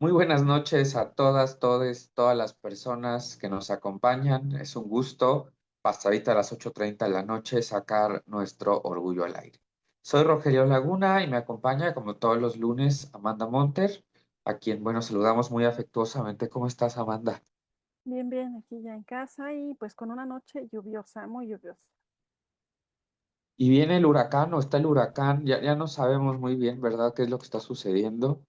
Muy buenas noches a todas, todes, todas las personas que nos acompañan. Es un gusto, pasadita a las 8:30 de la noche, sacar nuestro orgullo al aire. Soy Rogelio Laguna y me acompaña, como todos los lunes, Amanda Monter, a quien, bueno, saludamos muy afectuosamente. ¿Cómo estás, Amanda? Bien, bien, aquí ya en casa y pues con una noche lluviosa, muy lluviosa. Y viene el huracán o está el huracán, ya no sabemos muy bien, ¿verdad?, qué es lo que está sucediendo.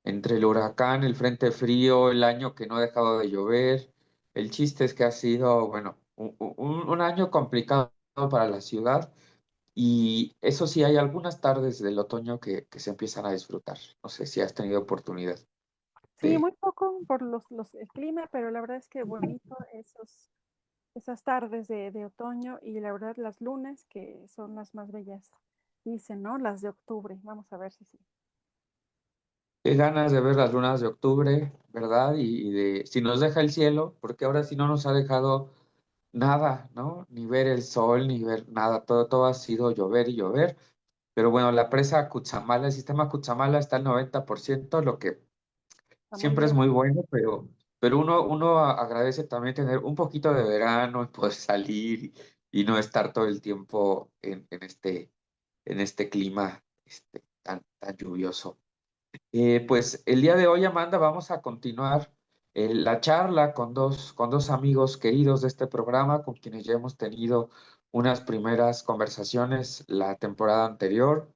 Entre el huracán, el frente frío, el año que no ha dejado de llover. El chiste es que ha sido, bueno, un año complicado para la ciudad y eso sí, hay algunas tardes del otoño que se empiezan a disfrutar. No sé si has tenido oportunidad Sí, de... muy poco por el clima, pero la verdad es que bonito esas tardes de otoño y la verdad las lunas que son las más bellas, dicen, ¿no? Las de octubre, vamos a ver si sí. Qué ganas de ver las lunas de octubre, ¿verdad? Y de si nos deja el cielo, porque ahora sí no nos ha dejado nada, ¿no? Ni ver el sol, ni ver nada, todo ha sido llover y llover. Pero bueno, la presa Cutzamala, el sistema Cutzamala está al 90%, lo que Está muy siempre es bien. muy bueno, pero uno agradece también tener un poquito de verano y poder salir y no estar todo el tiempo en este clima tan lluvioso. Pues el día de hoy, Amanda, vamos a continuar la charla con dos amigos queridos de este programa, con quienes ya hemos tenido unas primeras conversaciones la temporada anterior.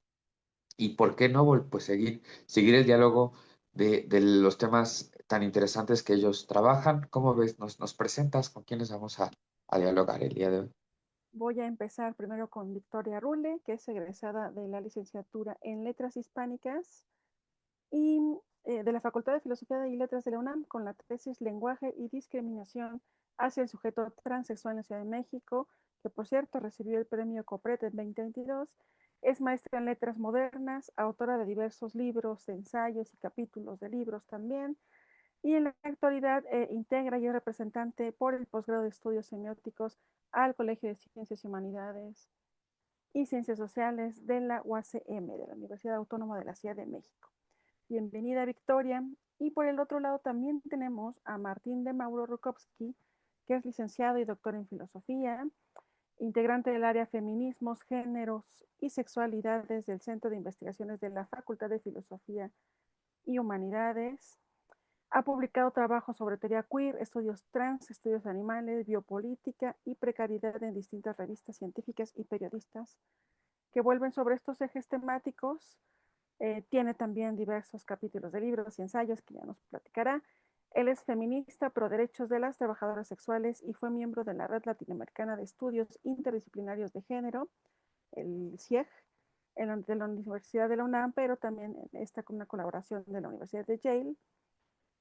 Y por qué no, pues seguir el diálogo de los temas tan interesantes que ellos trabajan. ¿Cómo ves? ¿Nos presentas con quiénes vamos a dialogar el día de hoy? Voy a empezar primero con Victoria Rule, que es egresada de la licenciatura en Letras Hispánicas y de la Facultad de Filosofía y Letras de la UNAM con la tesis Lenguaje y Discriminación hacia el sujeto transexual en la Ciudad de México, que por cierto recibió el premio COPRET en 2022. Es maestra en letras modernas, autora de diversos libros, de ensayos y capítulos de libros también, y en la actualidad integra y es representante por el posgrado de estudios semióticos al Colegio de Ciencias y Humanidades y Ciencias Sociales de la UACM, de la Universidad Autónoma de la Ciudad de México. Bienvenida, Victoria. Y por el otro lado también tenemos a Martín de Mauro Rukowski, que es licenciado y doctor en filosofía, integrante del área Feminismos, Géneros y Sexualidades del Centro de Investigaciones de la Facultad de Filosofía y Humanidades. Ha publicado trabajos sobre teoría queer, estudios trans, estudios animales, biopolítica y precariedad en distintas revistas científicas y periodistas que vuelven sobre estos ejes temáticos. Tiene también diversos capítulos de libros y ensayos que ya nos platicará. Él es feminista pro derechos de las trabajadoras sexuales y fue miembro de la Red Latinoamericana de Estudios Interdisciplinarios de Género, el CIEG, de la Universidad de la UNAM, pero también está con una colaboración de la Universidad de Yale,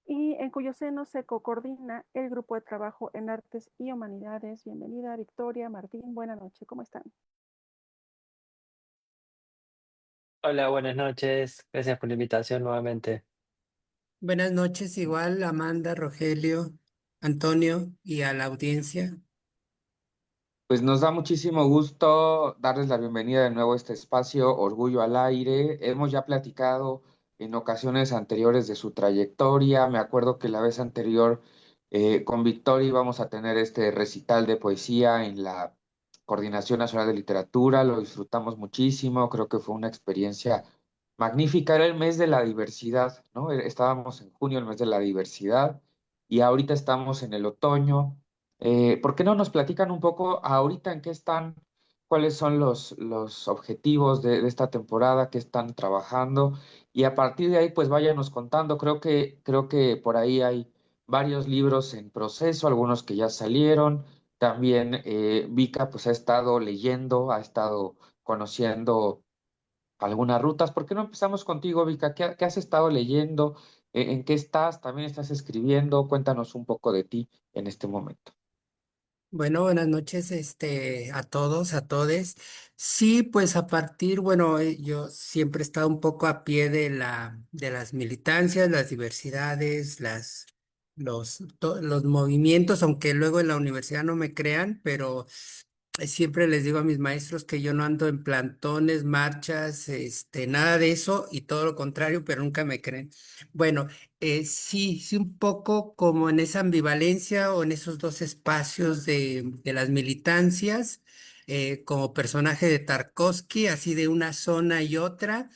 y en cuyo seno se coordina el grupo de trabajo en artes y humanidades. Bienvenida, Victoria, Martín, buena noche, ¿cómo están? Hola, buenas noches. Gracias por la invitación nuevamente. Buenas noches, igual Amanda, Rogelio, Antonio y a la audiencia. Pues nos da muchísimo gusto darles la bienvenida de nuevo a este espacio, Orgullo al Aire. Hemos ya platicado en ocasiones anteriores de su trayectoria. Me acuerdo que la vez anterior con Victoria íbamos a tener este recital de poesía en la Coordinación Nacional de Literatura. Lo disfrutamos muchísimo. Creo que fue una experiencia magnífica. Era el mes de la diversidad, ¿no? Estábamos en junio, el mes de la diversidad, y ahorita estamos en el otoño. ¿Por qué no nos platican un poco ahorita en qué están, cuáles son los objetivos de esta temporada, qué están trabajando? Y a partir de ahí, pues váyanos contando. Creo que por ahí hay varios libros en proceso, algunos que ya salieron. También Vika pues ha estado leyendo, ha estado conociendo algunas rutas. ¿Por qué no empezamos contigo, Vika? ¿Qué has estado leyendo? ¿En qué estás? ¿También estás escribiendo? Cuéntanos un poco de ti en este momento. Bueno, buenas noches, a todos, a todes. Sí, pues a partir, bueno, yo siempre he estado un poco a pie de las militancias, las diversidades, los movimientos, aunque luego en la universidad no me crean, pero Siempre les digo a mis maestros que yo no ando en plantones, marchas, nada de eso y todo lo contrario, pero nunca me creen. Bueno, sí, sí, un poco como en esa ambivalencia o en esos dos espacios de las militancias, como personaje de Tarkovsky, así de una zona y otra.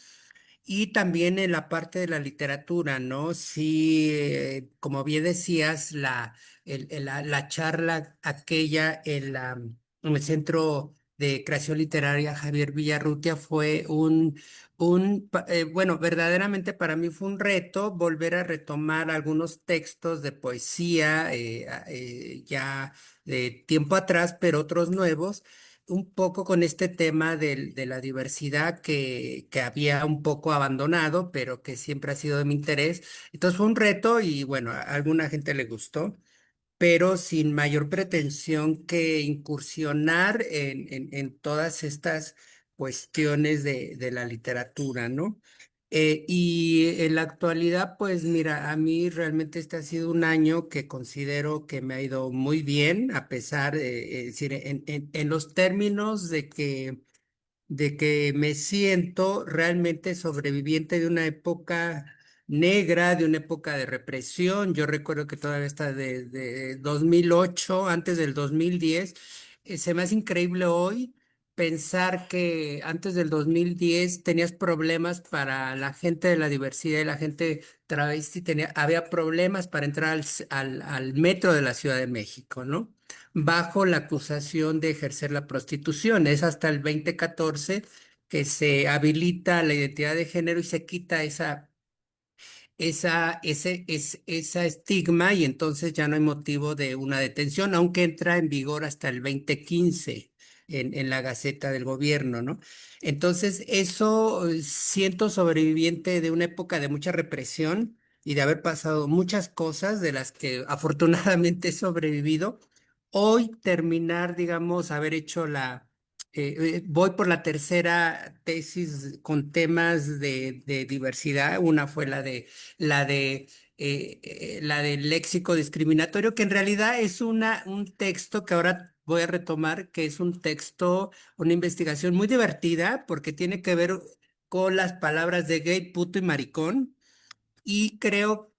Y también en la parte de la literatura, ¿no? Sí, como bien decías, la charla aquella en el Centro de Creación Literaria Javier Villarrutia fue bueno, verdaderamente para mí fue un reto volver a retomar algunos textos de poesía ya de tiempo atrás, pero otros nuevos un poco con este tema de la diversidad que había un poco abandonado, pero que siempre ha sido de mi interés. Entonces fue un reto y bueno, a alguna gente le gustó, pero sin mayor pretensión que incursionar en todas estas cuestiones de la literatura, ¿no? Y en la actualidad, pues mira, a mí realmente este ha sido un año que considero que me ha ido muy bien, a pesar, es decir, en los términos de que me siento realmente sobreviviente de una época negra, de una época de represión. Yo recuerdo que todavía está de 2008, antes del 2010. Se me hace increíble hoy pensar que antes del 2010 tenías problemas para la gente de la diversidad y la gente travesti, había problemas para entrar al metro de la Ciudad de México, ¿no? Bajo la acusación de ejercer la prostitución. Es hasta el 2014 que se habilita la identidad de género y se quita esa estigma y entonces ya no hay motivo de una detención, aunque entra en vigor hasta el 2015 en la Gaceta del Gobierno, ¿no? Entonces, eso siento sobreviviente de una época de mucha represión y de haber pasado muchas cosas de las que afortunadamente he sobrevivido. Hoy terminar, digamos, haber hecho voy por la tercera tesis con temas de diversidad. Una fue la del léxico discriminatorio, que en realidad es un texto que ahora voy a retomar, que es un texto, una investigación muy divertida, porque tiene que ver con las palabras de gay, puto y maricón. Y quiero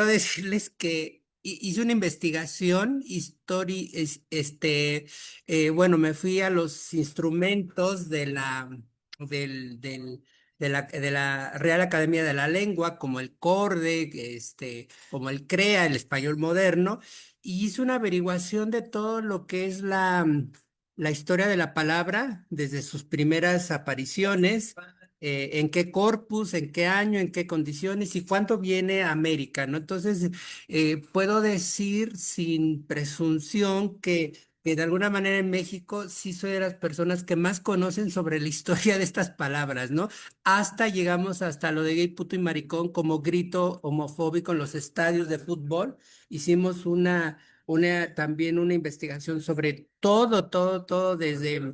decirles que hice una investigación, bueno, me fui a los instrumentos de la Real Academia de la Lengua, como el CORDE, como el CREA, el español moderno, y hice una averiguación de todo lo que es la historia de la palabra desde sus primeras apariciones, en qué corpus, en qué año, en qué condiciones y cuánto viene a América, ¿no? Entonces, puedo decir sin presunción que de alguna manera en México sí soy de las personas que más conocen sobre la historia de estas palabras, ¿no? Hasta llegamos hasta lo de gay, puto y maricón como grito homofóbico en los estadios de fútbol. Hicimos también una investigación sobre todo, todo, todo desde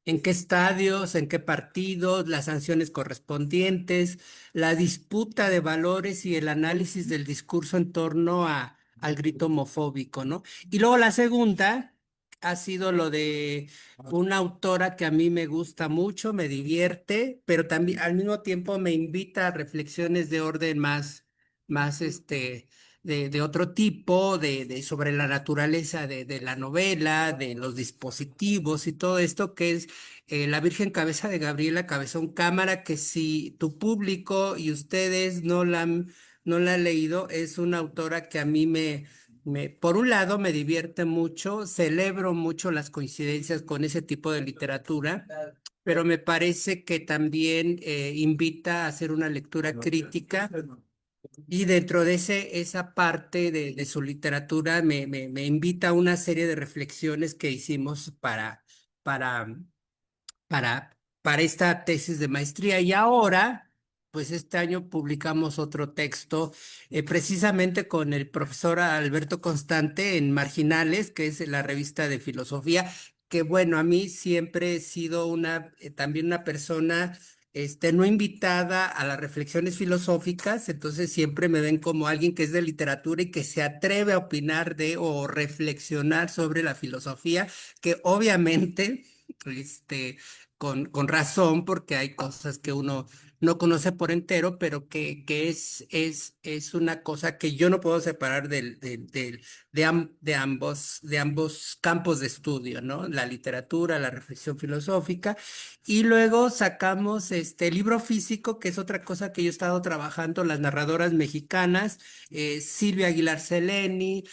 en qué estadios, en qué partidos, las sanciones correspondientes, la disputa de valores y el análisis del discurso en torno al grito homofóbico, ¿no? Y luego la segunda ha sido lo de una autora que a mí me gusta mucho, me divierte, pero también al mismo tiempo me invita a reflexiones de orden más de otro tipo, sobre la naturaleza de la novela, de los dispositivos y todo esto, que es La Virgen Cabeza de Gabriela Cabezón Cámara, que si tu público y ustedes no la han leído, es una autora que a mí por un lado me divierte mucho, celebro mucho las coincidencias con ese tipo de literatura, pero me parece que también invita a hacer una lectura crítica y dentro de esa parte de su literatura me invita a una serie de reflexiones que hicimos para, para esta tesis de maestría. Y ahora, pues este año publicamos otro texto, precisamente con el profesor Alberto Constante en Marginales, que es la revista de filosofía, que bueno, a mí siempre he sido también una persona no invitada a las reflexiones filosóficas, entonces siempre me ven como alguien que es de literatura y que se atreve a opinar de o reflexionar sobre la filosofía, que obviamente, este, con razón, porque hay cosas que uno no conoce por entero, pero que es una cosa que yo no puedo separar de ambos campos de estudio, ¿no? La literatura, la reflexión filosófica. Y luego sacamos este libro físico, que es otra cosa que yo he estado trabajando, las narradoras mexicanas, Silvia Aguilar Seleni,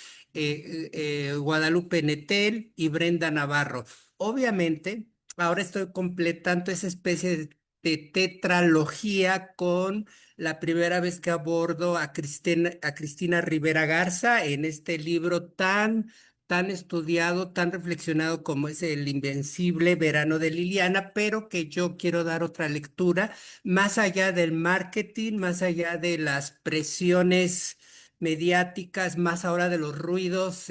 Guadalupe Netel y Brenda Navarro. Obviamente, ahora estoy completando esa especie de tetralogía con la primera vez que abordo a Cristina Rivera Garza en este libro tan estudiado, tan reflexionado como es El Invencible Verano de Liliana, pero que yo quiero dar otra lectura, más allá del marketing, más allá de las presiones mediáticas, más ahora de los ruidos,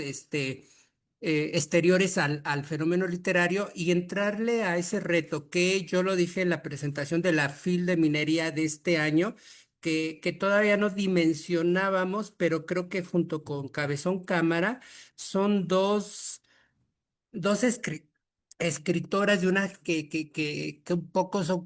exteriores al fenómeno literario y entrarle a ese reto que yo lo dije en la presentación de la FIL de Minería de este año, que todavía no dimensionábamos, pero creo que junto con Cabezón Cámara son dos escritoras de una que un poco son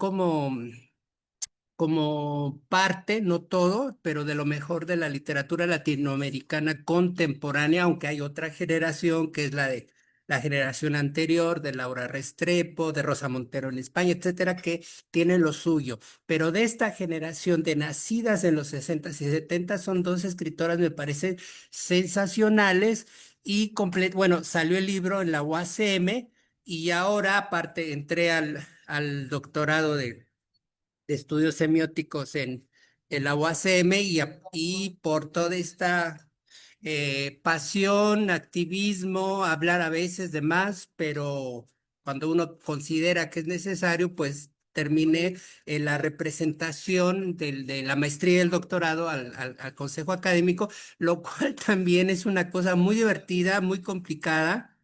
como parte, no todo, pero de lo mejor de la literatura latinoamericana contemporánea, aunque hay otra generación que es la de la generación anterior, de Laura Restrepo, de Rosa Montero en España, etcétera, que tienen lo suyo. Pero de esta generación de nacidas en los 60 y 70 son dos escritoras, me parecen sensacionales y bueno, salió el libro en la UACM y ahora aparte entré al doctorado de estudios semióticos en la UACM y por toda esta pasión, activismo, hablar a veces de más, pero cuando uno considera que es necesario, pues terminé en la representación de la maestría y el doctorado al consejo académico, lo cual también es una cosa muy divertida, muy complicada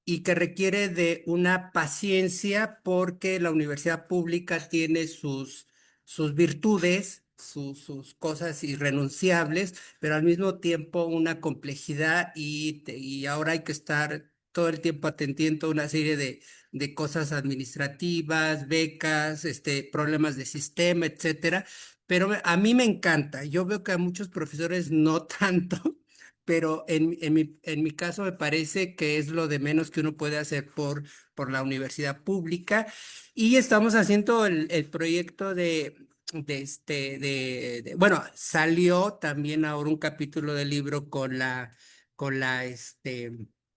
y que requiere de una paciencia porque la universidad pública tiene sus virtudes, sus cosas irrenunciables, pero al mismo tiempo una complejidad y ahora hay que estar todo el tiempo atendiendo a una serie de cosas administrativas, becas, problemas de sistema, etcétera. Pero a mí me encanta. Yo veo que a muchos profesores no tanto, pero en mi caso me parece que es lo de menos que uno puede hacer por la universidad pública. Y estamos haciendo el proyecto bueno, salió también ahora un capítulo del libro con la, este,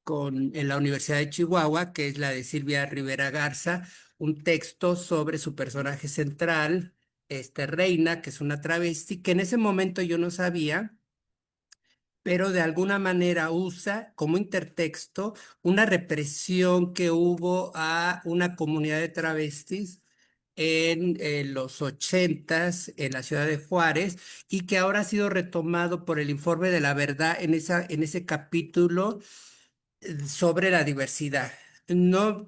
en la Universidad de Chihuahua, que es la de Silvia Rivera Garza, un texto sobre su personaje central, Reina, que es una travesti, que en ese momento yo no sabía, pero de alguna manera usa como intertexto una represión que hubo a una comunidad de travestis en los 80 en la ciudad de Juárez y que ahora ha sido retomado por el Informe de la Verdad en ese capítulo sobre la diversidad. No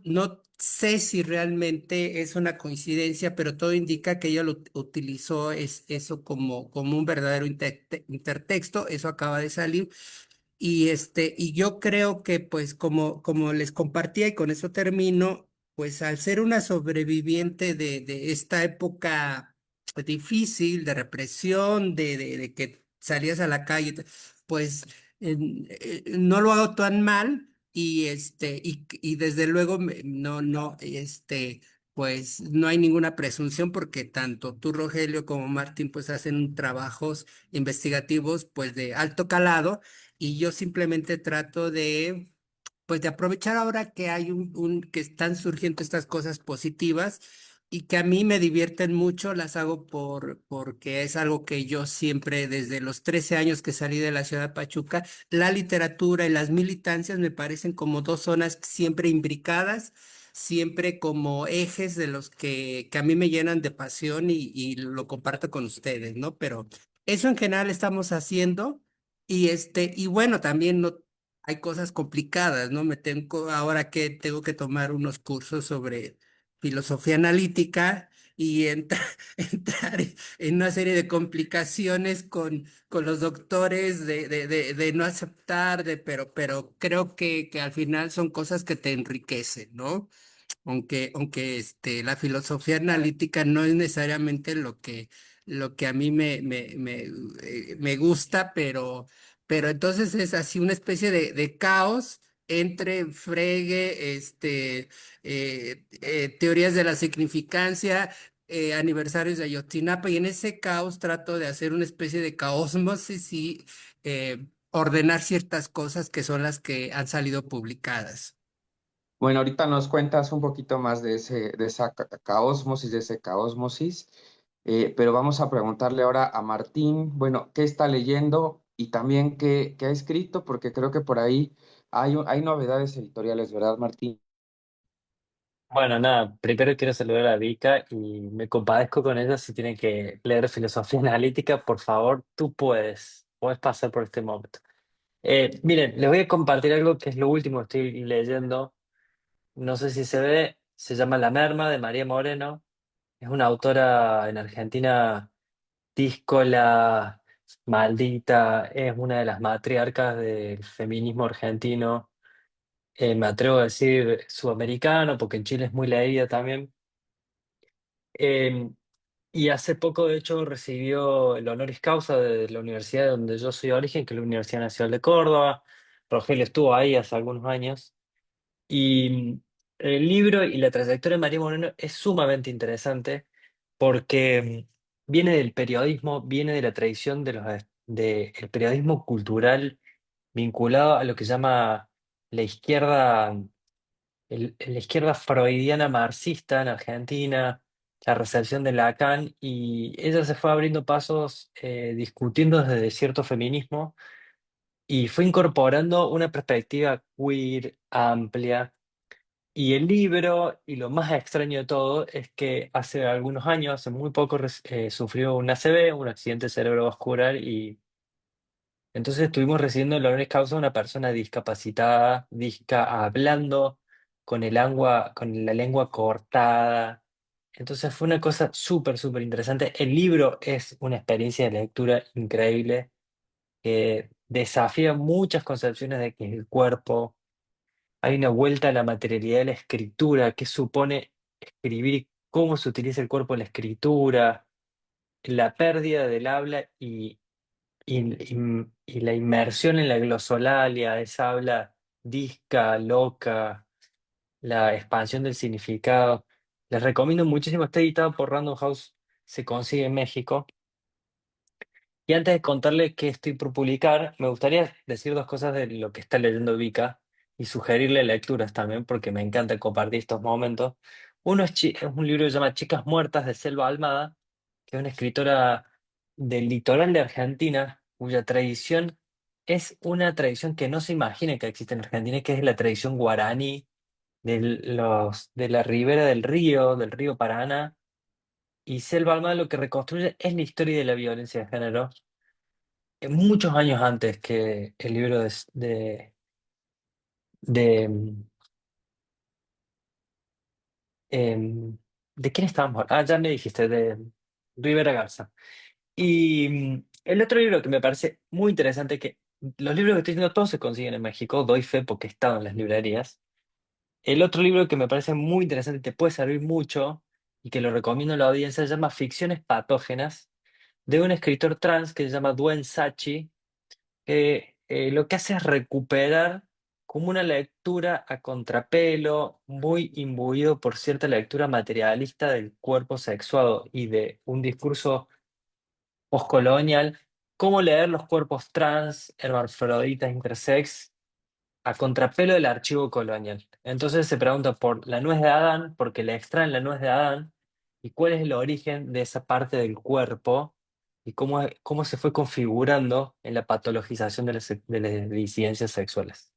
sé si realmente es una coincidencia, pero todo indica que ella lo utilizó eso como un verdadero intertexto. Eso acaba de salir. Y yo creo que, pues, como les compartía, y con eso termino, pues al ser una sobreviviente de esta época difícil, de represión, de que salías a la calle, pues no lo hago tan mal, y desde luego no, pues no hay ninguna presunción porque tanto tú, Rogelio, como Martín, pues hacen trabajos investigativos, pues de alto calado y yo simplemente trato pues de aprovechar ahora que hay que están surgiendo estas cosas positivas y que a mí me divierten mucho, las hago porque es algo que yo siempre, desde los 13 años que salí de la ciudad de Pachuca, la literatura y las militancias me parecen como dos zonas siempre imbricadas, siempre como ejes de los que a mí me llenan de pasión y lo comparto con ustedes, ¿no? Pero eso en general estamos haciendo. Y bueno, también no hay cosas complicadas, ¿no? Ahora que tengo que tomar unos cursos sobre filosofía analítica, y entrar en una serie de complicaciones con los doctores de no aceptar, pero creo que al final son cosas que te enriquecen, ¿no? Aunque la filosofía analítica no es necesariamente lo que a mí me gusta, pero entonces es así una especie de caos entre Frege, teorías de la significancia, aniversarios de Ayotzinapa, y en ese caos trato de hacer una especie de caósmosis y ordenar ciertas cosas que son las que han salido publicadas. Bueno, ahorita nos cuentas un poquito más de esa caósmosis, de ese caósmosis, pero vamos a preguntarle ahora a Martín, bueno, ¿qué está leyendo y también qué ha escrito? Porque creo que por ahí hay novedades editoriales, ¿verdad, Martín? Bueno, nada, primero quiero saludar a Vika y me compadezco con ella si tiene que leer filosofía analítica, por favor, tú puedes pasar por este momento. Miren, les voy a compartir algo que es lo último que estoy leyendo. No sé si se ve, se llama La Merma de María Moreno. Es una autora en Argentina, díscola, maldita, es una de las matriarcas del feminismo argentino. Me atrevo a decir sudamericano, porque en Chile es muy leída también. Eh, y hace poco, de hecho, recibió el honoris causa de la universidad de donde yo soy de origen, que es la Universidad Nacional de Córdoba. Rogelio estuvo ahí hace algunos años. Y el libro y la trayectoria de María Moreno es sumamente interesante porque viene del periodismo, viene de la tradición del periodismo cultural vinculado a lo que llama la izquierda, la izquierda freudiana marxista en Argentina, la recepción de Lacan, y ella se fue abriendo pasos discutiendo desde cierto feminismo y fue incorporando una perspectiva queer amplia y el libro, y lo más extraño de todo, es que hace algunos años, hace muy poco, sufrió un ACV, un accidente cerebrovascular, y entonces estuvimos recibiendo el honoris causa de una persona discapacitada, hablando con la lengua cortada. Entonces fue una cosa súper, súper interesante. El libro es una experiencia de lectura increíble que desafía muchas concepciones de que es el cuerpo. Hay una vuelta a la materialidad de la escritura, qué supone escribir, cómo se utiliza el cuerpo en la escritura, la pérdida del habla y la inmersión en la glosolalia, esa habla disca, loca, la expansión del significado. Les recomiendo muchísimo, está editado por Random House, se consigue en México. Y antes de contarle qué estoy por publicar, me gustaría decir dos cosas de lo que está leyendo Vika y sugerirle lecturas también, porque me encanta compartir estos momentos. Uno es un libro que se llama Chicas Muertas de Selva Almada, que es una escritora del litoral de Argentina, cuya tradición es una tradición que no se imagina que existe en Argentina, que es la tradición guaraní de la ribera del río Paraná. Y Selva Almada lo que reconstruye es la historia de la violencia de género muchos años antes que el libro de, em, ¿de quién estábamos hablando? Ah, ya me dijiste, de Rivera Garza. Y el otro libro que me parece muy interesante, que los libros que estoy diciendo todos se consiguen en México, doy fe porque he estado en las librerías. El otro libro que me parece muy interesante y te puede servir mucho y que lo recomiendo a la audiencia se llama Ficciones Patógenas, de un escritor trans que se llama Duen Sachi, que lo que hace es recuperar como una lectura a contrapelo, muy imbuido por cierta lectura materialista del cuerpo sexuado y de un discurso postcolonial, cómo leer los cuerpos trans, hermafroditas, intersex, a contrapelo del archivo colonial. Entonces se pregunta por la nuez de Adán, porque le extraen la nuez de Adán, y cuál es el origen de esa parte del cuerpo, y cómo se fue configurando en la patologización de las disidencias sexuales.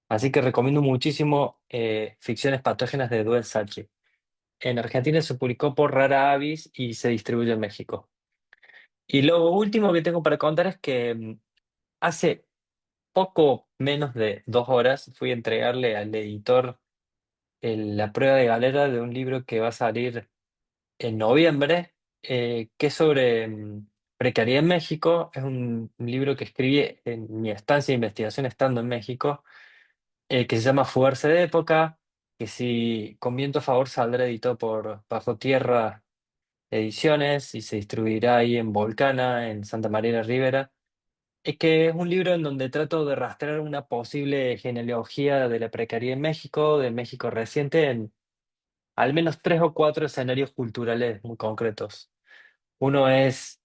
Así que recomiendo muchísimo Ficciones Patógenas de Duel Sachi. En Argentina se publicó por Rara Avis y se distribuye en México. Y lo último que tengo para contar es que hace poco menos de 2 horas fui a entregarle al editor la prueba de galera de un libro que va a salir en noviembre, que es sobre precariedad en México. Es un libro que escribí en mi estancia de investigación estando en México, que se llama Fugarse de Época, que si con viento a favor saldrá editado por Bajo Tierra Ediciones y se distribuirá ahí en Volcana, en Santa María la Ribera. Es que es un libro en donde trato de rastrear una posible genealogía de la precariedad en México, de México reciente, en al menos tres o cuatro escenarios culturales muy concretos. Uno es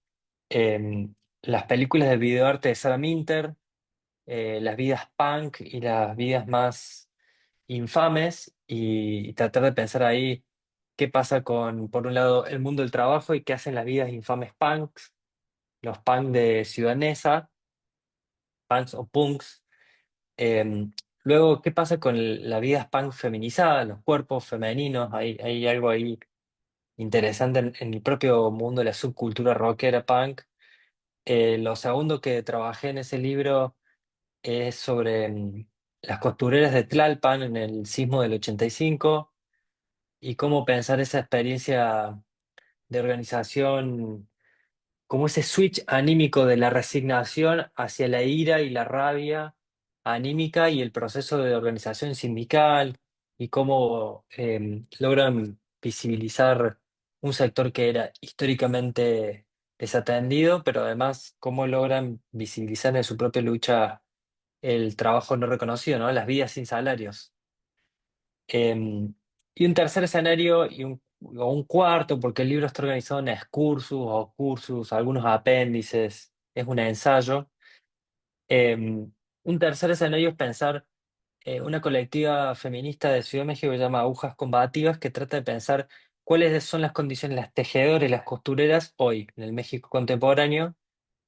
las películas de videoarte de Sarah Minter, las vidas punk y las vidas más infames, y tratar de pensar ahí qué pasa con, por un lado, el mundo del trabajo y qué hacen las vidas infames punks, los punk de Ciudad Neza, punks o punks. Em, Luego, ¿qué pasa con la vida punk feminizada, los cuerpos femeninos? Hay algo ahí interesante en el propio mundo de la subcultura rockera punk. Lo segundo que trabajé en ese libro es sobre las costureras de Tlalpan en el sismo del 85 y cómo pensar esa experiencia de organización como ese switch anímico de la resignación hacia la ira y la rabia anímica y el proceso de organización sindical y cómo logran visibilizar un sector que era históricamente desatendido, pero además cómo logran visibilizar en su propia lucha el trabajo no reconocido, ¿no? Las vidas sin salarios. Em, y un tercer escenario o un cuarto, porque el libro está organizado en excursus o cursus, algunos apéndices, es un ensayo. Em, un tercer escenario es pensar una colectiva feminista de Ciudad de México que se llama Agujas Combativas, que trata de pensar cuáles son las condiciones, las tejedoras y las costureras hoy en el México contemporáneo,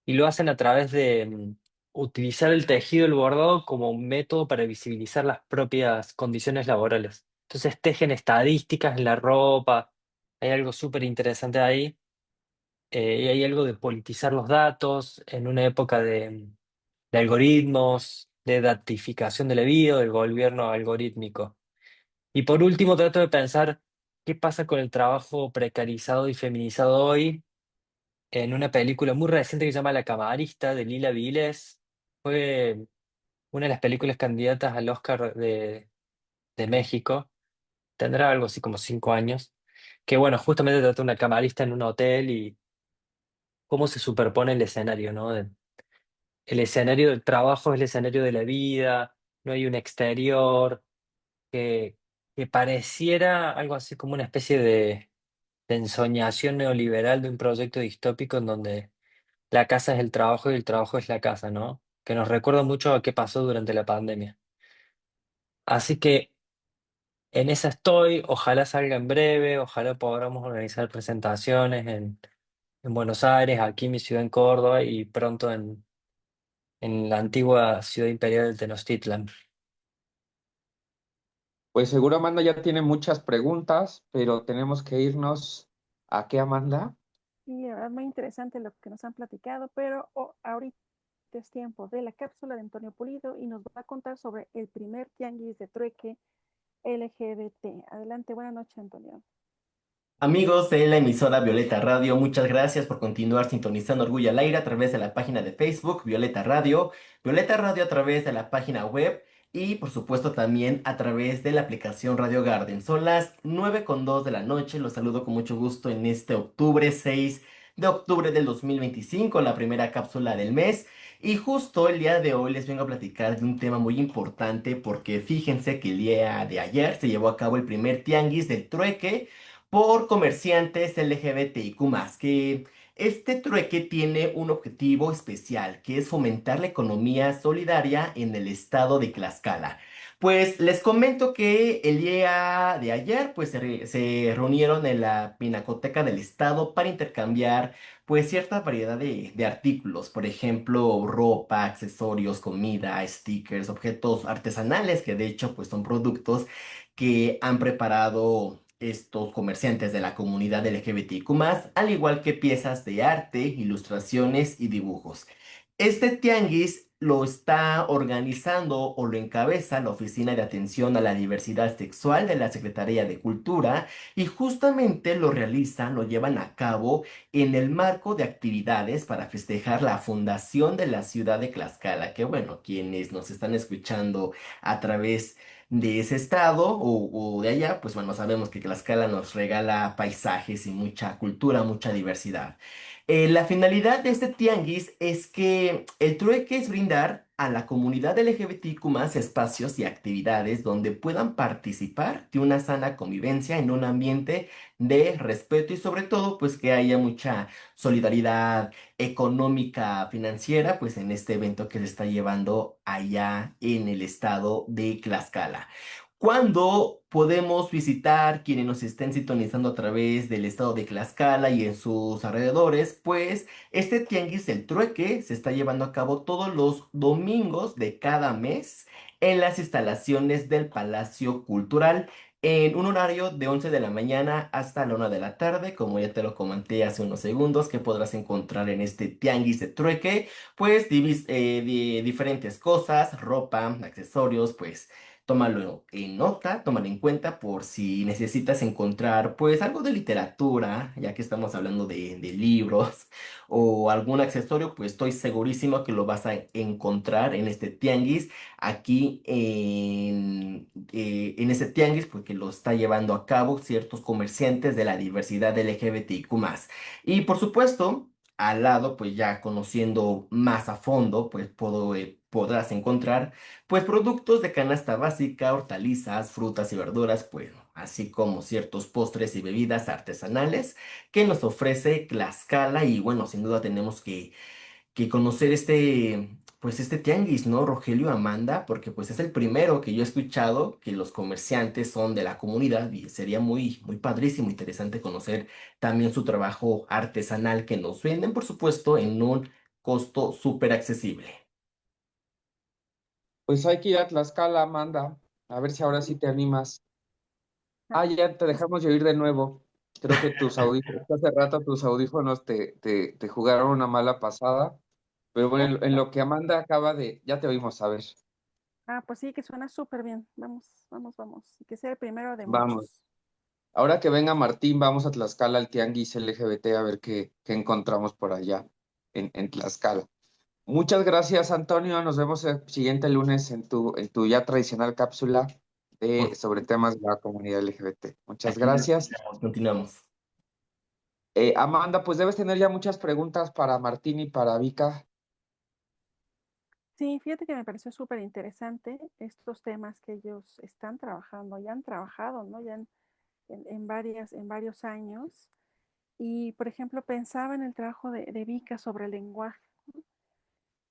y lo hacen a través de utilizar el tejido, el bordado, como un método para visibilizar las propias condiciones laborales. Entonces tejen estadísticas en la ropa, hay algo súper interesante ahí, y hay algo de politizar los datos en una época de algoritmos, de datificación de la vida, del gobierno algorítmico. Y por último, trato de pensar qué pasa con el trabajo precarizado y feminizado hoy en una película muy reciente que se llama La Camarista, de Lila Viles. Fue una de las películas candidatas al Oscar de México. Tendrá algo así como 5 años. Que bueno, justamente trata de una camarista en un hotel y cómo se superpone el escenario, ¿no? El escenario del trabajo es el escenario de la vida, no hay un exterior, que, que pareciera algo así como una especie de ensoñación neoliberal de un proyecto distópico en donde la casa es el trabajo y el trabajo es la casa, ¿no? Que nos recuerda mucho a qué pasó durante la pandemia. Así que en esa estoy, ojalá salga en breve, ojalá podamos organizar presentaciones en Buenos Aires, aquí en mi ciudad en Córdoba y pronto en la antigua ciudad imperial de Tenochtitlan. Pues seguro Amanda ya tiene muchas preguntas, pero tenemos que irnos. ¿A qué, Amanda? Y la verdad, muy interesante lo que nos han platicado, pero ahorita es tiempo de la cápsula de Antonio Pulido y nos va a contar sobre el primer tianguis de trueque LGBT. Adelante, buenas noches, Antonio. Amigos de la emisora Violeta Radio, muchas gracias por continuar sintonizando Orgullo al Aire a través de la página de Facebook Violeta Radio a través de la página web y por supuesto también a través de la aplicación Radio Garden. Son las 9:02 de la noche, los saludo con mucho gusto en este octubre 6 de octubre del 2025, la primera cápsula del mes. Y justo el día de hoy les vengo a platicar de un tema muy importante porque fíjense que el día de ayer se llevó a cabo el primer tianguis del trueque por comerciantes LGBTIQ+, que este trueque tiene un objetivo especial, que es fomentar la economía solidaria en el estado de Tlaxcala. Pues les comento que el día de ayer pues se reunieron en la Pinacoteca del Estado para intercambiar pues cierta variedad de artículos, por ejemplo, ropa, accesorios, comida, stickers, objetos artesanales, que de hecho pues son productos que han preparado estos comerciantes de la comunidad LGBTQ+, al igual que piezas de arte, ilustraciones y dibujos. Este tianguis lo está organizando o lo encabeza la Oficina de Atención a la Diversidad Sexual de la Secretaría de Cultura y justamente lo realizan, lo llevan a cabo en el marco de actividades para festejar la fundación de la ciudad de Tlaxcala, que bueno, quienes nos están escuchando a través de ese estado o de allá, pues bueno, sabemos que Tlaxcala nos regala paisajes y mucha cultura, mucha diversidad. La finalidad de este tianguis es que el trueque es brindar a la comunidad LGBTQ+ espacios y actividades donde puedan participar de una sana convivencia en un ambiente de respeto y sobre todo pues que haya mucha solidaridad económica, financiera, pues en este evento que se está llevando allá en el estado de Tlaxcala. ¿Cuándo podemos visitar quienes nos estén sintonizando a través del estado de Tlaxcala y en sus alrededores? Pues este tianguis del trueque se está llevando a cabo todos los domingos de cada mes en las instalaciones del Palacio Cultural en un horario de 11 de la mañana hasta la 1 de la tarde, como ya te lo comenté hace unos segundos, que podrás encontrar en este tianguis de trueque, pues de diferentes cosas, ropa, accesorios, pues tómalo en nota, tómalo en cuenta por si necesitas encontrar pues algo de literatura, ya que estamos hablando de libros o algún accesorio, pues estoy segurísimo que lo vas a encontrar en este tianguis, aquí en este tianguis, porque lo está llevando a cabo ciertos comerciantes de la diversidad LGBTQ+. Y por supuesto, al lado, pues ya conociendo más a fondo, pues podrás encontrar pues productos de canasta básica, hortalizas, frutas y verduras, pues así como ciertos postres y bebidas artesanales que nos ofrece Tlaxcala y bueno, sin duda tenemos que conocer pues este tianguis, ¿no, Rogelio, Amanda? Porque pues es el primero que yo he escuchado que los comerciantes son de la comunidad y sería muy, muy padrísimo, interesante conocer también su trabajo artesanal que nos venden, por supuesto, en un costo súper accesible. Pues hay que ir a Tlaxcala, Amanda, a ver si ahora sí te animas. Ah, Ah, ya te pues, dejamos de oír de nuevo. Creo que tus audífonos, hace rato tus audífonos te jugaron una mala pasada, pero bueno, en lo que Amanda acaba de, ya te oímos, a ver, pues sí, que suena súper bien. Vamos, vamos, vamos. Y que sea el primero de vamos. muchos. Ahora que venga Martín, vamos a Tlaxcala al Tianguis LGBT a ver qué encontramos por allá en Tlaxcala. Muchas gracias, Antonio. Nos vemos el siguiente lunes en tu ya tradicional cápsula sobre temas de la comunidad LGBT. Muchas Aquí nos gracias. continuamos. Amanda, pues debes tener ya muchas preguntas para Martín y para Vika. Sí, fíjate que me pareció súper interesante estos temas que ellos están trabajando, ya han trabajado, ¿no? Ya en varios años. Y, por ejemplo, pensaba en el trabajo de Vika sobre el lenguaje.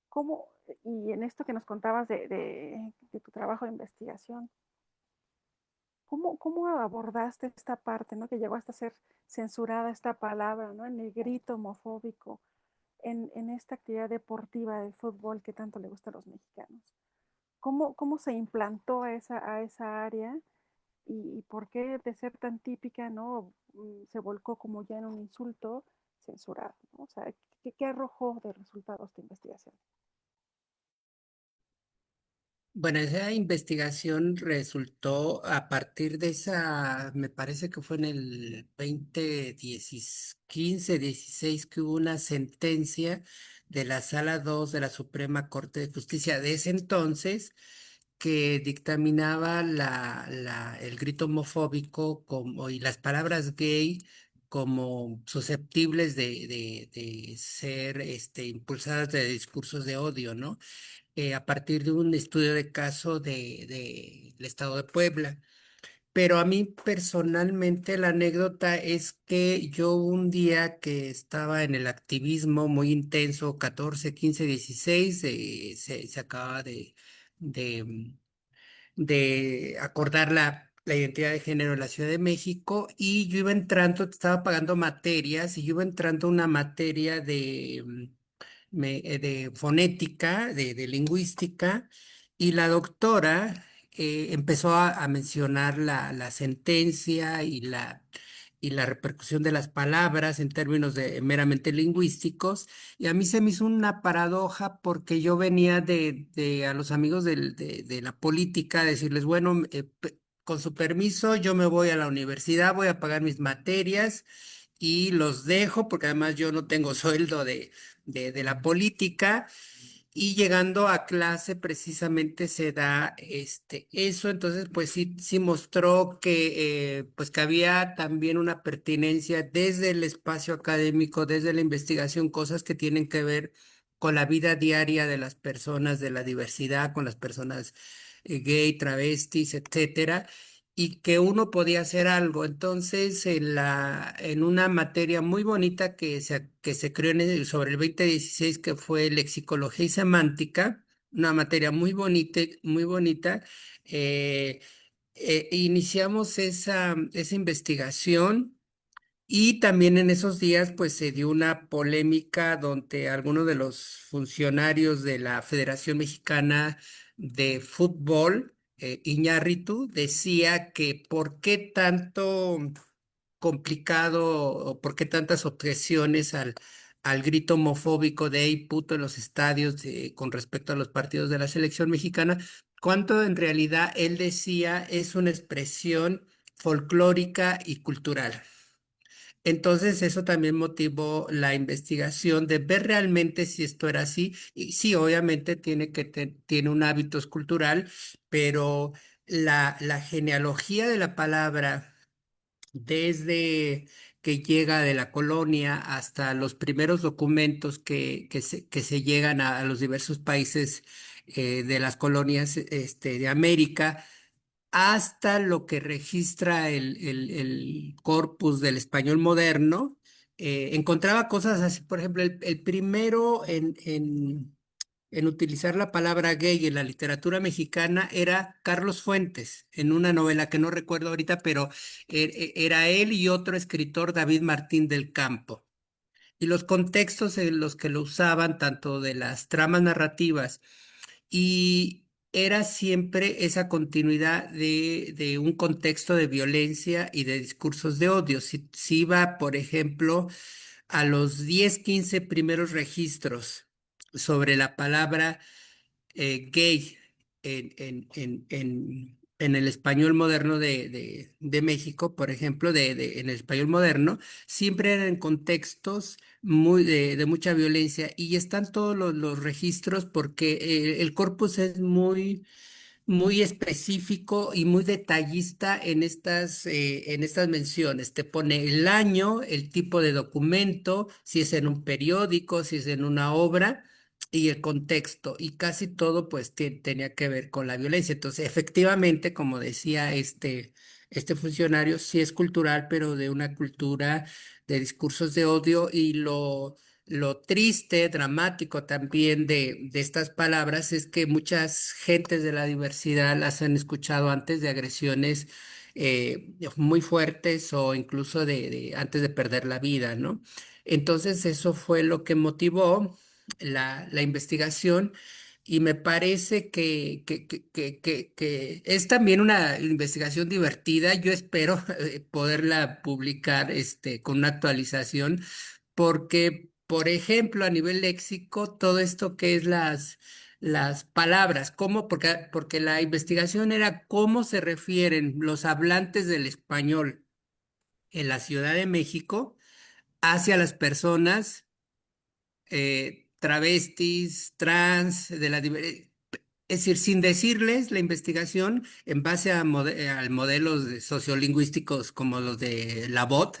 ¿Cómo, y en esto que nos contabas de tu trabajo de investigación, cómo abordaste esta parte, ¿no? Que llegó hasta ser censurada esta palabra, ¿no? En el grito homofóbico, en esta actividad deportiva del fútbol que tanto le gusta a los mexicanos. ¿Cómo se implantó a esa área y por qué de ser tan típica, ¿no? Se volcó como ya en un insulto censurado, ¿no? O sea, ¿qué arrojó de resultados de investigación? Bueno, esa investigación resultó a partir de esa, me parece que fue en el 2015, 16, que hubo una sentencia de la Sala 2 de la Suprema Corte de Justicia de ese entonces que dictaminaba el grito homofóbico y las palabras gay como susceptibles de ser impulsadas de discursos de odio, ¿no? A partir de un estudio de caso del estado de Puebla. Pero a mí personalmente la anécdota es que yo un día que estaba en el activismo muy intenso, 14, 15, 16, se acaba de, de acordar la identidad de género en la Ciudad de México y yo iba entrando, estaba pagando materias y yo iba entrando a una materia de fonética, de lingüística, y la doctora empezó a mencionar la sentencia y la repercusión de las palabras en términos de meramente lingüísticos. Y a mí se me hizo una paradoja porque yo venía a los amigos de la política decirles, bueno, con su permiso, yo me voy a la universidad, voy a pagar mis materias y los dejo porque además yo no tengo sueldo de la política. Y llegando a clase precisamente se da eso, entonces pues sí, sí mostró que pues que había también una pertinencia desde el espacio académico, desde la investigación, cosas que tienen que ver con la vida diaria de las personas de la diversidad, con las personas gay, travestis, etcétera, y que uno podía hacer algo. Entonces, en una materia muy bonita que se creó sobre el 2016, que fue lexicología y semántica, una materia muy bonita, eh, iniciamos esa investigación. Y también en esos días, pues se dio una polémica donde algunos de los funcionarios de la Federación Mexicana de Fútbol, Iñárritu, decía que por qué tanto complicado o por qué tantas objeciones al grito homofóbico de "Ey puto" en los estadios con respecto a los partidos de la selección mexicana, cuando en realidad él decía es una expresión folclórica y cultural. Entonces eso también motivó la investigación de ver realmente si esto era así. Y sí, obviamente tiene un hábitos cultural, pero la genealogía de la palabra desde que llega de la colonia hasta los primeros documentos que se llegan a los diversos países de las colonias de América hasta lo que registra el corpus del español moderno, encontraba cosas así, por ejemplo, el primero en utilizar la palabra gay en la literatura mexicana era Carlos Fuentes, en una novela que no recuerdo ahorita, pero era él y otro escritor, David Martín del Campo. Y los contextos en los que lo usaban, tanto de las tramas narrativas y era siempre esa continuidad de un contexto de violencia y de discursos de odio. Si iba, por ejemplo, a los 10 15 primeros registros sobre la palabra gay en el español moderno de México, por ejemplo, en el español moderno, siempre eran en contextos de mucha violencia y están todos los registros porque el corpus es muy específico y muy detallista en estas menciones. Te pone el año, el tipo de documento, si es en un periódico, si es en una obra y el contexto. Y casi todo pues tenía que ver con la violencia. Entonces, efectivamente, como decía este funcionario, sí es cultural, pero de una cultura de discursos de odio y lo triste, dramático también de estas palabras es que muchas gentes de la diversidad las han escuchado antes de agresiones muy fuertes o incluso antes de perder la vida, ¿no? Entonces eso fue lo que motivó la investigación y me parece que es también una investigación divertida. Yo espero poderla publicar con una actualización porque, por ejemplo, a nivel léxico, todo esto que es las palabras, porque la investigación era cómo se refieren los hablantes del español en la Ciudad de México hacia las personas travestis, trans, es decir, sin decirles la investigación en base a modelos sociolingüísticos como los de Labot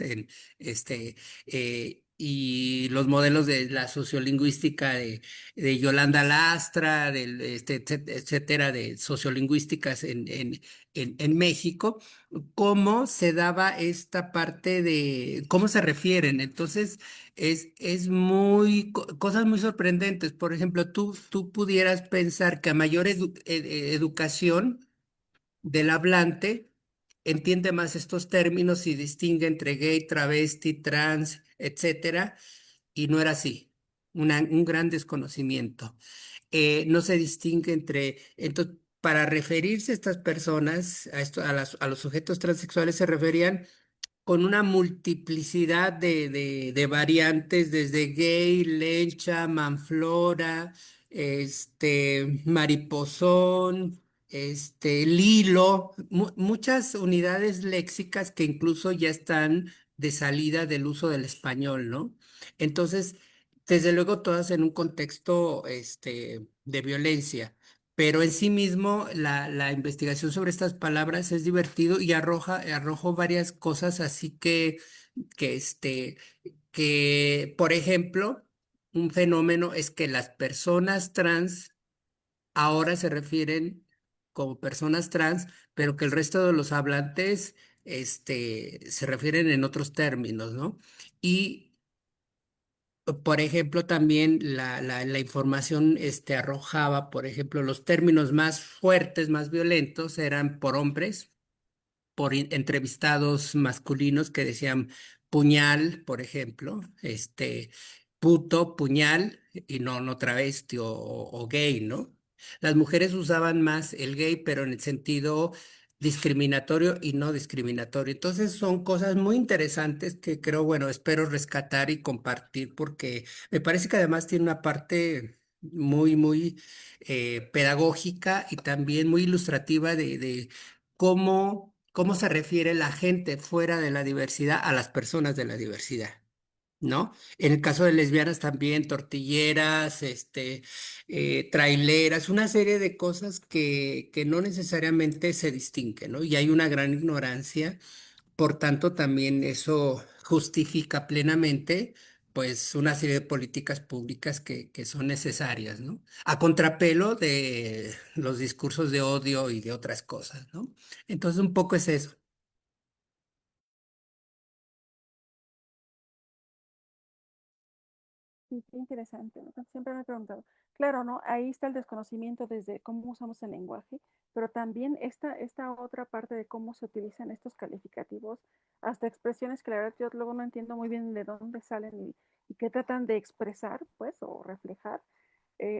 y los modelos de la sociolingüística de Yolanda Lastra, etcétera, de sociolingüísticas en México, cómo se daba esta parte de cómo se refieren. Entonces, es cosas muy sorprendentes. Por ejemplo, tú pudieras pensar que a mayor educación del hablante, entiende más estos términos y distingue entre gay, travesti, trans, etcétera, y no era así. Un gran desconocimiento. No se distingue entonces, para referirse a estas personas, a los sujetos transexuales se referían con una multiplicidad de variantes, desde gay, lencha, manflora, mariposón, lilo, muchas unidades léxicas que incluso ya están de salida del uso del español, ¿no? Entonces, desde luego todas en un contexto, de violencia. Pero en sí mismo la investigación sobre estas palabras es divertido y arrojó varias cosas así que, por ejemplo, un fenómeno es que las personas trans ahora se refieren como personas trans, pero que el resto de los hablantes, se refieren en otros términos, ¿no? Y por ejemplo, también la información, arrojaba, por ejemplo, los términos más fuertes, más violentos eran por hombres, por entrevistados masculinos que decían puñal, por ejemplo, puto, puñal, y no travesti o gay, ¿no? Las mujeres usaban más el gay, pero en el sentido discriminatorio y no discriminatorio. Entonces son cosas muy interesantes que creo, bueno, espero rescatar y compartir porque me parece que además tiene una parte muy pedagógica y también muy ilustrativa de cómo se refiere la gente fuera de la diversidad a las personas de la diversidad, ¿no? En el caso de lesbianas también, tortilleras, traileras, una serie de cosas que no necesariamente se distinguen, ¿no? Y hay una gran ignorancia, por tanto, también eso justifica plenamente, pues, una serie de políticas públicas que son necesarias, ¿no? A contrapelo de los discursos de odio y de otras cosas, ¿no? Entonces, un poco es eso. Sí, qué interesante, ¿no? Siempre me he preguntado. Claro, ¿no? Ahí está el desconocimiento desde cómo usamos el lenguaje, pero también esta otra parte de cómo se utilizan estos calificativos, hasta expresiones que la verdad yo luego no entiendo muy bien de dónde salen y qué tratan de expresar, pues, o reflejar,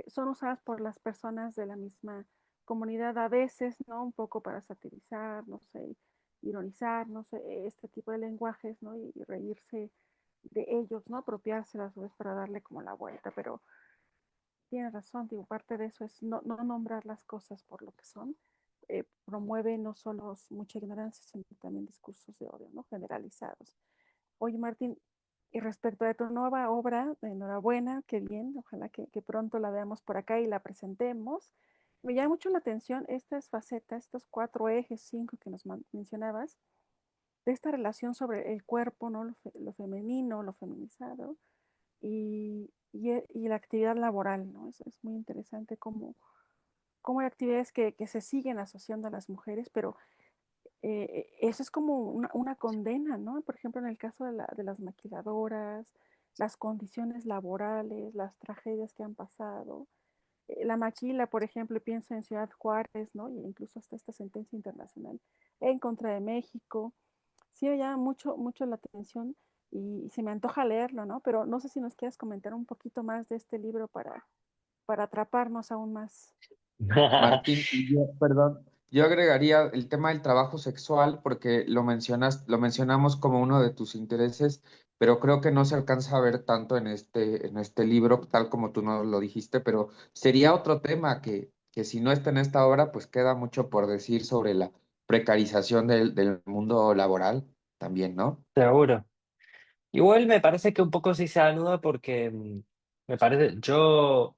son usadas por las personas de la misma comunidad a veces, ¿no? Un poco para satirizar, no sé, ironizar, no sé, este tipo de lenguajes, ¿no? Y reírse de ellos, ¿no? Apropiárselas a su vez para darle como la vuelta, pero tienes razón, digo, parte de eso es no nombrar las cosas por lo que son. Promueve no solo mucha ignorancia, sino también discursos de odio, ¿no? Generalizados. Oye, Martín, y respecto de tu nueva obra, enhorabuena, qué bien, ojalá que pronto la veamos por acá y la presentemos. Me llama mucho la atención estas facetas, estos cuatro ejes, cinco que nos mencionabas, de esta relación sobre el cuerpo, ¿no? Lo femenino, lo feminizado y la actividad laboral, ¿no? Es muy interesante cómo hay actividades que se siguen asociando a las mujeres, pero eso es como una condena, ¿no? Por ejemplo, en el caso de las maquiladoras, las condiciones laborales, las tragedias que han pasado. La maquila, por ejemplo, pienso en Ciudad Juárez, ¿no? Y incluso hasta esta sentencia internacional en contra de México. Sí me llama mucho la atención y se me antoja leerlo, ¿no? Pero no sé si nos quieres comentar un poquito más de este libro para atraparnos aún más. Martín, y yo, perdón, yo agregaría el tema del trabajo sexual porque lo mencionamos como uno de tus intereses, pero creo que no se alcanza a ver tanto en este libro, tal como tú nos lo dijiste, pero sería otro tema que si no está en esta obra, pues queda mucho por decir sobre la precarización del mundo laboral también, ¿no? Seguro. Igual me parece que un poco sí se anuda porque me parece, yo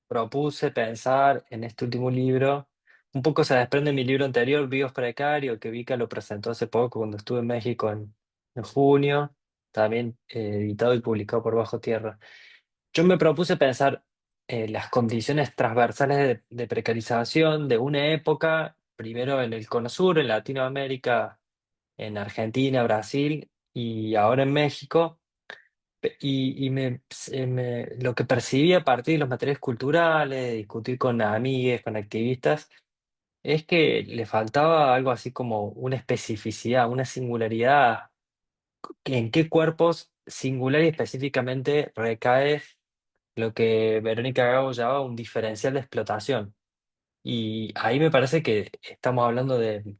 propuse pensar en este último libro, un poco se desprende de mi libro anterior, Vivos Precarios, que Vika lo presentó hace poco cuando estuve en México en junio, también editado y publicado por Bajo Tierra. Yo me propuse pensar las condiciones transversales de precarización de una época, primero en el Cono Sur, en Latinoamérica, en Argentina, Brasil y ahora en México. Lo que percibí a partir de los materiales culturales, de discutir con amigues, con activistas, es que le faltaba algo así como una especificidad, una singularidad, en qué cuerpos singular y específicamente recae lo que Verónica Gago llamaba un diferencial de explotación. Y ahí me parece que estamos hablando de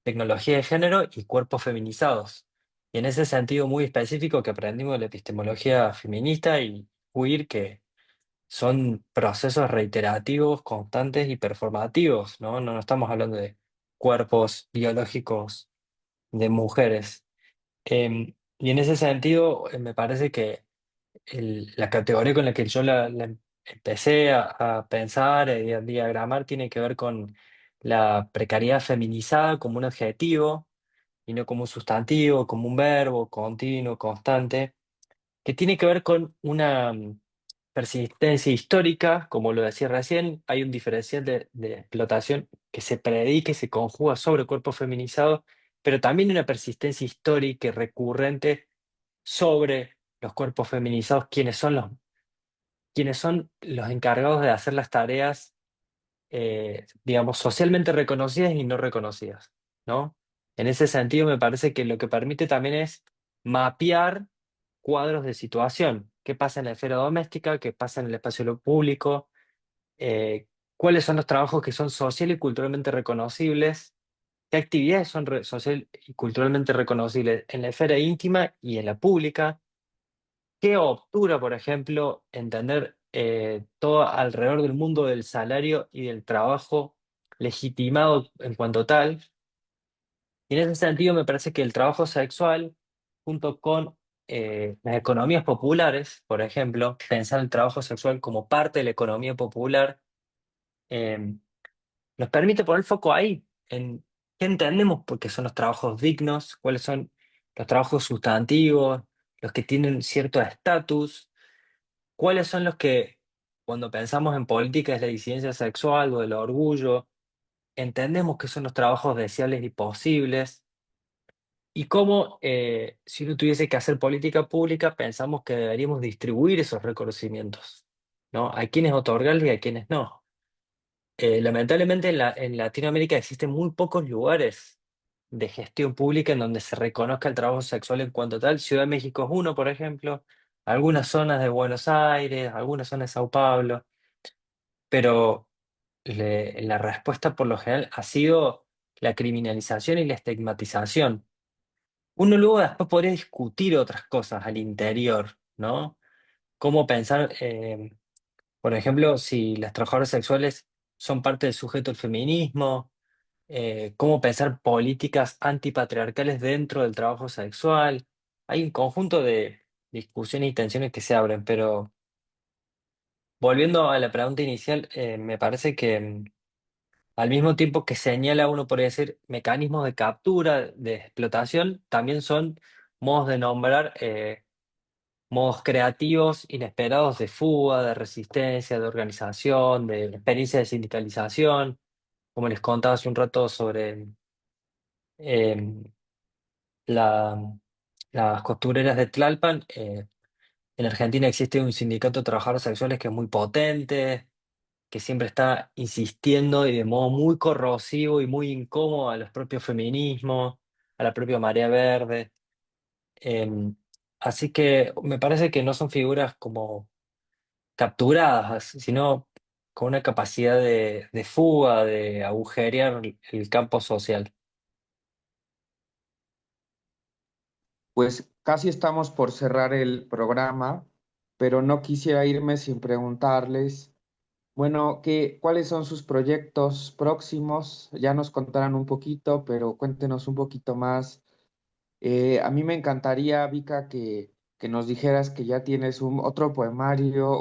tecnología de género y cuerpos feminizados. Y en ese sentido muy específico que aprendimos de la epistemología feminista y queer, que son procesos reiterativos, constantes y performativos, ¿no? No estamos hablando de cuerpos biológicos de mujeres. Y en ese sentido, me parece que la categoría con la que yo la empecé a pensar y a diagramar tiene que ver con la precariedad feminizada como un adjetivo y no como un sustantivo, como un verbo continuo, constante, que tiene que ver con una persistencia histórica, como lo decía recién, hay un diferencial de explotación que se predica y se conjuga sobre cuerpos feminizados, pero también una persistencia histórica y recurrente sobre los cuerpos feminizados, quienes son los encargados de hacer las tareas, digamos, socialmente reconocidas y no reconocidas, ¿no? En ese sentido, me parece que lo que permite también es mapear cuadros de situación. ¿Qué pasa en la esfera doméstica? ¿Qué pasa en el espacio público? ¿Cuáles son los trabajos que son social y culturalmente reconocibles? ¿Qué actividades son social y culturalmente reconocibles en la esfera íntima y en la pública? ¿Qué obtura, por ejemplo, entender todo alrededor del mundo del salario y del trabajo legitimado en cuanto tal? Y en ese sentido me parece que el trabajo sexual, junto con las economías populares, por ejemplo, pensar el trabajo sexual como parte de la economía popular, eh, nos permite poner el foco ahí, en qué entendemos porque son los trabajos dignos, cuáles son los trabajos sustantivos, los que tienen cierto estatus. ¿Cuáles son los que, cuando pensamos en políticas de la disidencia sexual o del orgullo, entendemos que son los trabajos deseables y posibles? Y cómo, si uno tuviese que hacer política pública, pensamos que deberíamos distribuir esos reconocimientos, ¿no? A quienes otorgarles y a quienes no. Lamentablemente en Latinoamérica existen muy pocos lugares de gestión pública en donde se reconozca el trabajo sexual en cuanto tal. Ciudad de México es uno, por ejemplo, algunas zonas de Buenos Aires, algunas zonas de Sao Paulo, pero la respuesta por lo general ha sido la criminalización y la estigmatización. Uno luego después podría discutir otras cosas al interior, ¿no? Cómo pensar, por ejemplo, si las trabajadoras sexuales son parte del sujeto del feminismo, cómo pensar políticas antipatriarcales dentro del trabajo sexual. Hay un conjunto de discusiones y tensiones que se abren, pero volviendo a la pregunta inicial, me parece que al mismo tiempo que señala uno, podría decir, mecanismos de captura, de explotación, también son modos de nombrar, modos creativos, inesperados de fuga, de resistencia, de organización, de experiencia de sindicalización, como les contaba hace un rato sobre em, la- las costureras de Tlalpan. En Argentina existe un sindicato de trabajadores sexuales que es muy potente, que siempre está insistiendo y de modo muy corrosivo y muy incómodo a los propios feminismos, a la propia marea verde. Em, Así que me parece que no son figuras como capturadas, sino con una capacidad de fuga, de agujerear el campo social. Pues casi estamos por cerrar el programa, pero no quisiera irme sin preguntarles, bueno, ¿cuáles son sus proyectos próximos? Ya nos contarán un poquito, pero cuéntenos un poquito más. A mí me encantaría, Vika, que nos dijeras que ya tienes otro poemario,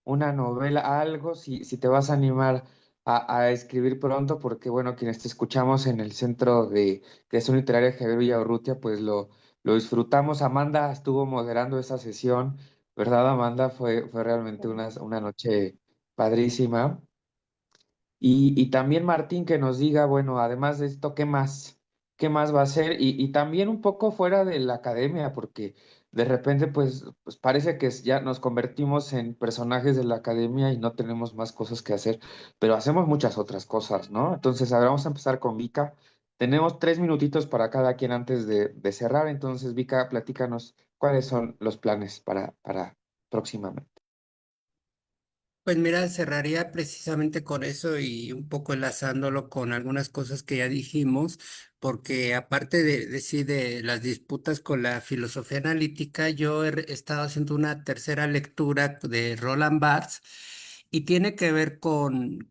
una novela, algo, si te vas a animar a escribir pronto, porque bueno, quienes te escuchamos en el Centro de Creación Literaria Javier Villaurrutia, pues lo disfrutamos. Amanda estuvo moderando esa sesión, ¿verdad, Amanda? Fue realmente una noche padrísima. Y también Martín que nos diga, bueno, además de esto, qué más va a hacer? Y también un poco fuera de la academia, porque de repente, pues parece que ya nos convertimos en personajes de la academia y no tenemos más cosas que hacer, pero hacemos muchas otras cosas, ¿no? Entonces, ahora vamos a empezar con Vika. Tenemos 3 minutitos para cada quien antes de cerrar, entonces, Vika, platícanos cuáles son los planes para próximamente. Pues mira, cerraría precisamente con eso y un poco enlazándolo con algunas cosas que ya dijimos, porque aparte sí, de las disputas con la filosofía analítica, yo he estado haciendo una tercera lectura de Roland Barthes y tiene que ver con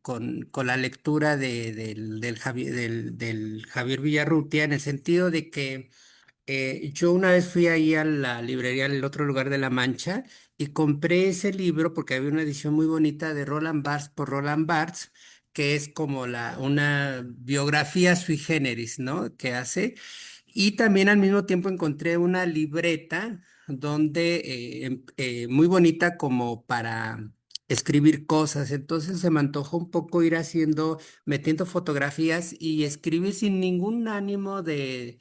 la lectura del Javier Villarrutia, en el sentido de que yo una vez fui ahí a la librería del otro lugar de La Mancha y compré ese libro porque había una edición muy bonita de Roland Barthes por Roland Barthes, que es como una biografía sui generis, ¿no? Que hace. Y también al mismo tiempo encontré una libreta donde muy bonita como para escribir cosas. Entonces se me antojó un poco ir haciendo, metiendo fotografías y escribir sin ningún ánimo de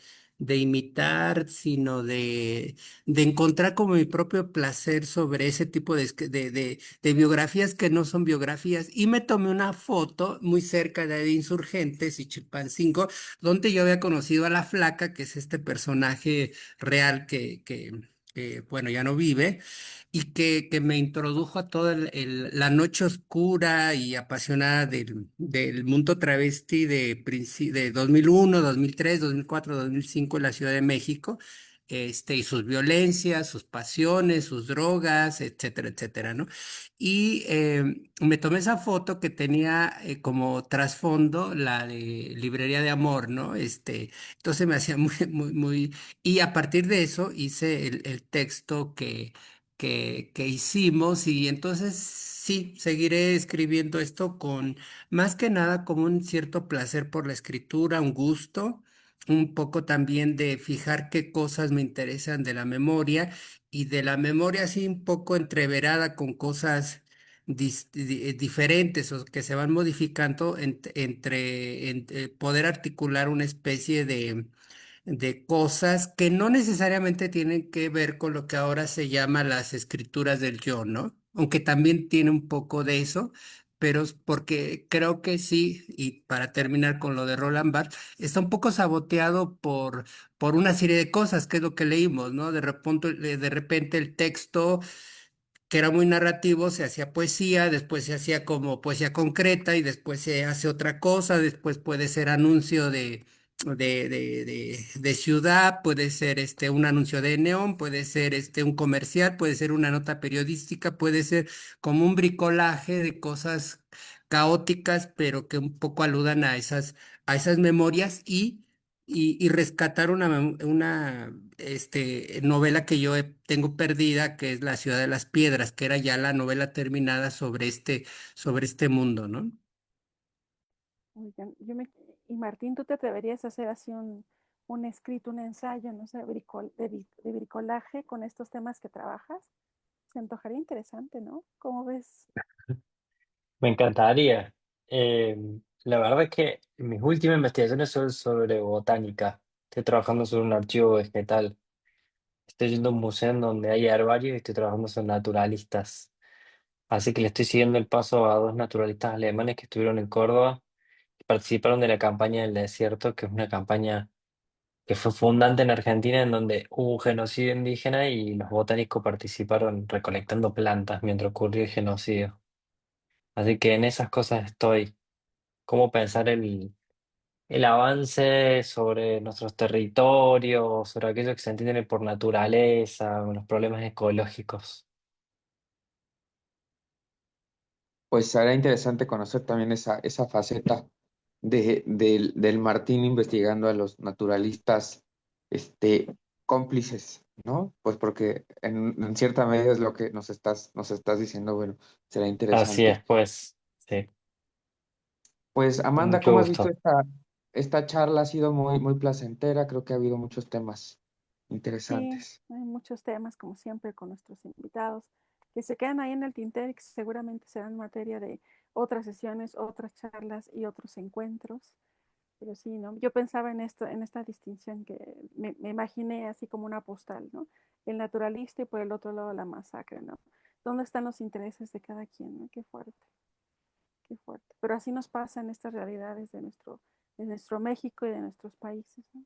imitar, sino de encontrar como mi propio placer sobre ese tipo de biografías que no son biografías. Y me tomé una foto muy cerca de Insurgentes y Chilpancingo, donde yo había conocido a la Flaca, que es este personaje real que, bueno, ya no vive, y que me introdujo a toda la noche oscura y apasionada del mundo travesti de 2001, 2003, 2004, 2005 en la Ciudad de México. Y sus violencias, sus pasiones, sus drogas, etcétera, etcétera, ¿no? Y me tomé esa foto que tenía como trasfondo la de Librería de Amor, ¿no? Entonces me hacía muy. Y a partir de eso hice el texto que hicimos y entonces sí, seguiré escribiendo esto con más que nada como un cierto placer por la escritura, un gusto, un poco también de fijar qué cosas me interesan de la memoria y de la memoria así un poco entreverada con cosas diferentes o que se van modificando entre poder articular una especie de cosas que no necesariamente tienen que ver con lo que ahora se llama las escrituras del yo, ¿no? Aunque también tiene un poco de eso, pero es porque creo que sí, y para terminar con lo de Roland Barthes, está un poco saboteado por una serie de cosas, que es lo que leímos, ¿no? De repente el texto que era muy narrativo, se hacía poesía, después se hacía como poesía concreta y después se hace otra cosa, después puede ser anuncio de ciudad, puede ser un anuncio de neón, puede ser un comercial, puede ser una nota periodística, puede ser como un bricolaje de cosas caóticas, pero que un poco aludan a esas memorias y rescatar una novela que yo tengo perdida, que es La Ciudad de las Piedras, que era ya la novela terminada sobre este mundo, ¿no? Oigan, y Martín, ¿tú te atreverías a hacer así un escrito, un ensayo, no sé, de bricolaje con estos temas que trabajas? Se antojaría interesante, ¿no? ¿Cómo ves? Me encantaría. Eh, la verdad es que mis últimas investigaciones son sobre botánica. Estoy trabajando sobre un archivo vegetal. Estoy yendo a un museo en donde hay herbarios y estoy trabajando sobre naturalistas. Así que le estoy siguiendo el paso a dos naturalistas alemanes que estuvieron en Córdoba y participaron de la campaña del desierto, que es una campaña que fue fundante en Argentina, en donde hubo un genocidio indígena y los botánicos participaron recolectando plantas mientras ocurrió el genocidio. Así que en esas cosas estoy. Cómo pensar el avance sobre nuestros territorios, sobre aquello que se entiende por naturaleza, los problemas ecológicos. Pues será interesante conocer también esa faceta del Martín investigando a los naturalistas cómplices, ¿no? Pues porque en cierta medida es lo que nos estás diciendo, bueno, será Así es, interesante. pues, sí, Pues con Amanda, mucho ¿cómo has visto gusto. esta charla? Ha sido muy, muy placentera, creo que ha habido muchos temas Sí, interesantes. hay muchos temas, como siempre, con nuestros invitados, que se quedan ahí en el tintero y que seguramente serán materia de otras sesiones, otras charlas y otros encuentros. Pero sí, ¿no? Yo pensaba en esta distinción que me imaginé así como una postal, ¿no? El naturalista y por el otro lado la masacre, ¿no? ¿Dónde están los intereses de cada quien, ¿no? Qué fuerte, qué fuerte. Pero así nos pasa en estas realidades de nuestro México y de nuestros países, ¿no?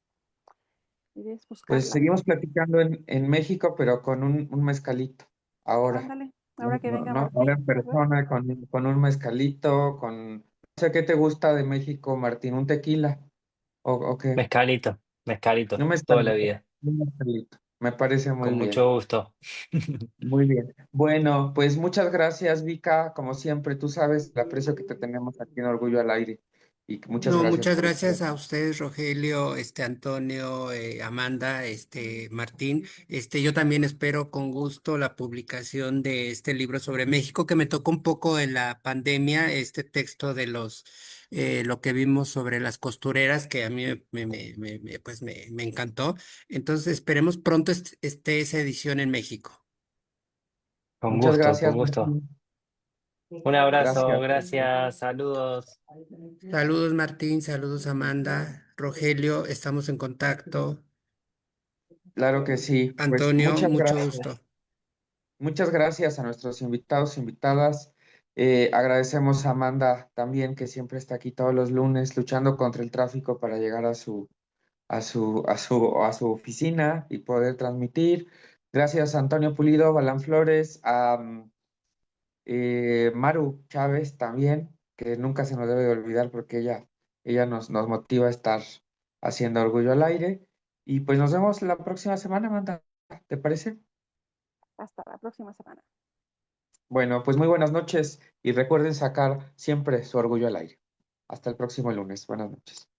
Y es Pues buscarla. seguimos platicando en México, pero con un mezcalito. Ahora. Ándale, Ahora que venga No, ahora en Martín, nos vemos. persona, con un mezcalito, con... No sé qué te gusta de México, Martín, un tequila o qué, Mezcalito, mezcalito, un toda la mezcalito, vida, un mezcalito. Me parece muy con bien, mucho gusto. muy bien. Bueno, pues muchas gracias, Vika, como siempre, tú sabes el aprecio que te tenemos aquí en Orgullo al Aire y que muchas No, gracias muchas por gracias estar. a ustedes, Rogelio, Antonio, Amanda, Martín. Yo también espero con gusto la publicación de este libro sobre México, que me tocó un poco en la pandemia, este texto de lo que vimos sobre las costureras, que a mí pues me encantó. Entonces, esperemos pronto esté esa edición en México. Con Muchas gusto, gracias, con gusto. Martín. Un abrazo, Gracias. gracias, saludos. Saludos, Martín, saludos, Amanda, Rogelio, estamos en contacto. Claro que sí. Pues Antonio, muchas mucho gusto. gracias. Muchas gracias a nuestros invitados, invitadas. Agradecemos a Amanda también, que siempre está aquí todos los lunes luchando contra el tráfico para llegar a su oficina y poder transmitir. Gracias a Antonio Pulido, Balán Flores, a Maru Chávez también, que nunca se nos debe de olvidar porque ella nos motiva a estar haciendo Orgullo al Aire. Y pues nos vemos la próxima semana, Amanda. ¿Te parece? Hasta la próxima semana. Bueno, pues muy buenas noches y recuerden sacar siempre su orgullo al aire. Hasta el próximo lunes. Buenas noches.